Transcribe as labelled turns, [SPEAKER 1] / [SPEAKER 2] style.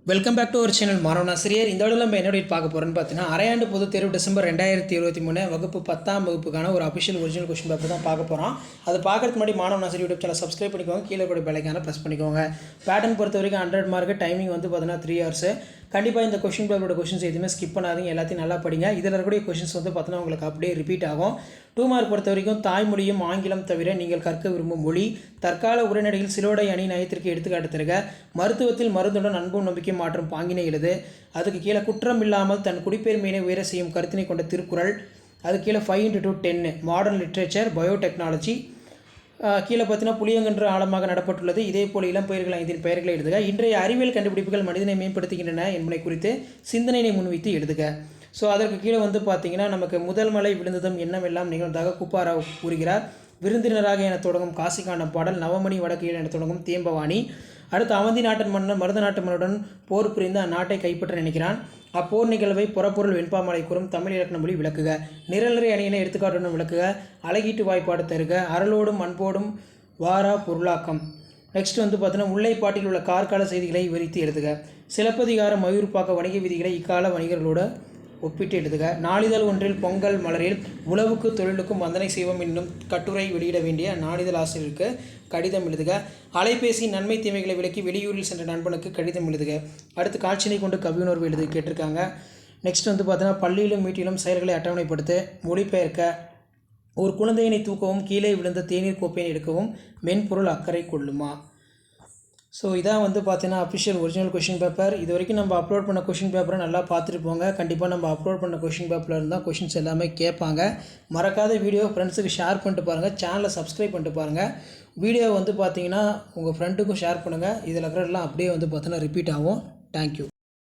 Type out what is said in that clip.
[SPEAKER 1] Welcome back to our channel மாணவனாசிரியர். இந்த வீடியோவில் நம்ம என்ன பார்க்க போகிறோன்னு பார்த்தீங்கன்னா, அரையாண்டு பொதுத் தேர்வு டிசம்பர் 2023 வகுப்பு 10ஆம் வகுப்புக்கான ஒரு அஃபிஷியல் ஒரிஜினல் கொஸ்டின் பேப்பர் தான் பார்க்க போகிறோம். அது பார்க்கறதுக்கு முன்னாடி மாணவனாசிரியர் யூடியூப் சேனல் சப்ஸ்கிரைப் பண்ணிக்கோங்க, கீழே கூட பெல்லைக்கான ப்ரெஸ் பண்ணிக்கோங்க. பேட்டர்ன் பொறுத்த வரைக்கும் 100 மார்க்கு, டைமிங் வந்து பார்த்தீங்கன்னா 3 hours. கண்டிப்பாக இந்த கொஸ்டின் பேப்பரோட கொஸ்டின்ஸ் எதுவுமே ஸ்கிப் பண்ணாதீங்க, எல்லாத்தையும் நல்லா படிங்க. இதில் இருக்கக்கூடிய கொஸ்டின்ஸ் வந்து பார்த்தீங்கன்னா உங்களுக்கு அப்படியே ரிப்பீட் ஆகும். 2 மார்க் பொறுத்த வரைக்கும் தாய்மொழியும் ஆங்கிலம் தவிர நீங்கள் கற்க விரும்பும் மொழி, தற்கால உரைநடையில் சிலோடை அணி நயத்திற்கு எடுத்துக்காட்டு தருக, மருத்துவத்தில் மருந்துடன் அன்பும் நம்பிக்கை மாற்றும் பாங்கினை எழுது, அதுக்கு கீழே குற்றம் இல்லாமல் தன் குடிப்பெருமையினை உயர செய்யும் கருத்தினை கொண்ட திருக்குறள், அது கீழே 5x10 மாடர்ன் லிட்ரேச்சர் பயோடெக்னாலஜி, கீழே பார்த்தீங்கன்னா புளியங்கன்று ஆழமாக நடப்பட்டுள்ளது. இதே போல் இளம்பெயர்கள் 5 பெயர்களை எழுதுக. இன்றைய அறிவியல் கண்டுபிடிப்புகள் மனிதனை மேம்படுத்துகின்றன என்பதை குறித்து சிந்தனையை முன்வைத்து எழுதுக. ஸோ அதற்கு கீழே வந்து பார்த்தீங்கன்னா நமக்கு முதல் மலை விழுந்ததும் என்னவெல்லாம் நிகழ்ந்ததாக குப்பாராவ் கூறுகிறார். விருந்தினராக என தொடங்கும் காசிக்காண்டம் பாடல், நவமணி வடக்கு என தொடங்கும் தேம்பவாணி. அடுத்து அவந்தி நாட்டு மன்னன் மருத நாட்டு மன்னனுடன் போர் புரிந்து அந்நாட்டை கைப்பற்ற நினைக்கிறான். அப்போர் நிகழ்வை புறப்பொருள் வெண்பாமலை கூறும் தமிழ் இலக்கண மொழி விளக்குக. நிரலரை அணியினை எடுத்துக்காட்டுடன் விளக்குக. அழகீட்டு வாய்ப்பாடு தருக. அறலோடும் அன்போடும் வாரா பொருளாக்கம். நெக்ஸ்ட் வந்து பார்த்தீங்கன்னா முல்லைப்பாட்டில் உள்ள கார்கால செய்திகளை விவரித்து எழுதுக. சிலப்பதிகார மயூர்பாக்க வணிக விதிகளை இக்கால வணிகர்களோடு ஒப்பிட்டு எழுதுக. நாளிதழ் ஒன்றில் பொங்கல் மலரில் உழவுக்கு தொழிலுக்கும் வந்தனை செய்வோம் என்னும் கட்டுரை வெளியிட வேண்டிய நாளிதழ் ஆசிரியருக்கு கடிதம் எழுதுக. அலைபேசி நன்மை தீமைகளை விலக்கி வெளியூரில் சென்ற நண்பனுக்கு கடிதம் எழுதுக. அடுத்து காட்சினை கொண்டு கவியுணர்வு எழுதி கேட்டிருக்காங்க. நெக்ஸ்ட் வந்து பார்த்தீங்கன்னா பள்ளியிலும் வீட்டிலும் செயல்களை அட்டவணைப்படுத்த, மொழிபெயர்க்க, ஒரு குழந்தையினை தூக்கவும், கீழே விழுந்த தேநீர் கோப்பையை எடுக்கவும் மென்பொருள் அக்கறை கொள்ளுமா. ஸோ இதான் வந்து பார்த்தீங்கன்னா அஃபிஷியல் ஒரிஜினல் கொஷின் பேப்பர். இது வரைக்கும் நம்ம அப்லோட் பண்ண கொஷின் பேப்பரை நல்லா பார்த்துட்டு போங்க. கண்டிப்பாக நம்ம அப்லோட் பண்ண கொஷின் பேப்பரில் இருந்தால் கொஷின்ஸ் எல்லாமே கேட்பாங்க. மறக்காத வீடியோ ஃப்ரெண்ட்ஸுக்கு ஷேர் பண்ணிட்டு பாருங்கள், சேனலை சப்ஸ்கிரைப் பண்ணிட்டு பாருங்கள். வீடியோ வந்து பார்த்தீங்கன்னா உங்கள் ஃப்ரெண்டுக்கும் ஷேர் பண்ணுங்கள். இதில் இருக்கிறதெல்லாம் அப்படியே வந்து பார்த்தீங்கன்னா ரிப்பீட் ஆகும். தேங்க்யூ.